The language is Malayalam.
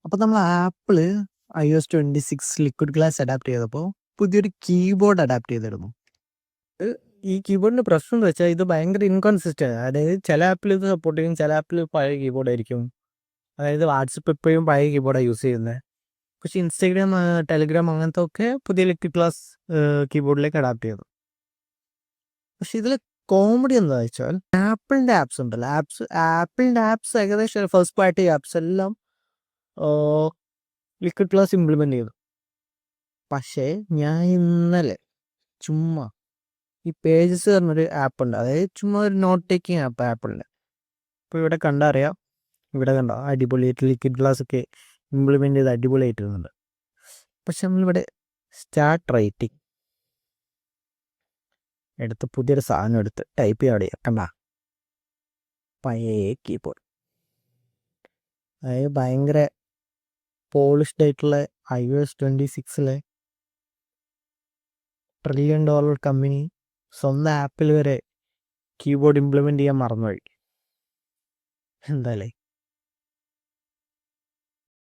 അപ്പോൾ നമ്മൾ apple iOS 26 liquid glass adapt ചെയ്തപ്പോൾ പുതിയൊരു കീബോർഡ് അഡാപ്റ്റ് ചെയ്തിരുന്നു. ഈ കീബോർഡിൻ്റെ പ്രശ്നം എന്ന് വെച്ചാൽ ഇത് ഭയങ്കര ഇൻകൺസിസ്റ്റൻ്റ്. അതായത് ചില ആപ്പിൽ ഇത് സപ്പോർട്ട് ചെയ്യും, ചില ആപ്പിൽ പഴയ കീബോർഡ് ആയിരിക്കും. അതായത് വാട്സപ്പ് എപ്പോഴും പഴയ കീബോർഡാണ് യൂസ് ചെയ്യുന്നത്. പക്ഷേ ഇൻസ്റ്റാഗ്രാം, ടെലിഗ്രാം അങ്ങനത്തെ ഒക്കെ പുതിയ ലിക്വിഡ് ഗ്ലാസ് കീബോർഡിലേക്ക് അഡാപ്റ്റ് ചെയ്തു. പക്ഷെ ഇതിൽ കോമഡി എന്താ വെച്ചാൽ ആപ്പിളിൻ്റെ ആപ്സ് ഉണ്ടല്ലോ, ആപ്പിളിൻ്റെ ആപ്സ് ഏകദേശം ഫസ്റ്റ് പാർട്ടി ആപ്സ് എല്ലാം ലിക്വിഡ് ഗ്ലാസ് ഇംപ്ലിമെൻ്റ് ചെയ്തു. പക്ഷേ ഞാൻ ഇന്നലെ ചുമ്മാ ഈ പേജസ് പറഞ്ഞൊരു ആപ്പ് ഉണ്ട്, അതായത് ചുമ്മാ ഒരു നോട്ട് ടേക്കിംഗ് ആപ്പ് ആപ്പിളിൻ്റെ. ഇപ്പോൾ ഇവിടെ കണ്ടറിയാം, ഇവിടെ കണ്ടോ അടിപൊളിയായിട്ട് ലിക്വിഡ് ഗ്ലാസ് ഒക്കെ ഇംപ്ലിമെൻ്റ് ചെയ്ത് അടിപൊളിയായിട്ടിരുന്നുണ്ട്. പക്ഷെ നമ്മളിവിടെ സ്റ്റാർട്ട് റൈറ്റിംഗ് എടുത്ത് പുതിയൊരു സാധനം എടുത്ത് ടൈപ്പ് ചെയ്യാൻ കണ്ട പഴയ കീബോർഡ്, അതായത് ഭയങ്കര പോളിഷ്ഡ് ആയിട്ടുള്ള iOS 26 $1 ട്രില്യൺ കമ്പനി സ്വന്തം ആപ്പിൽ വരെ കീബോർഡ് ഇംപ്ലിമെൻ്റ് ചെയ്യാൻ മറന്നുപോയി. എന്തായാലേ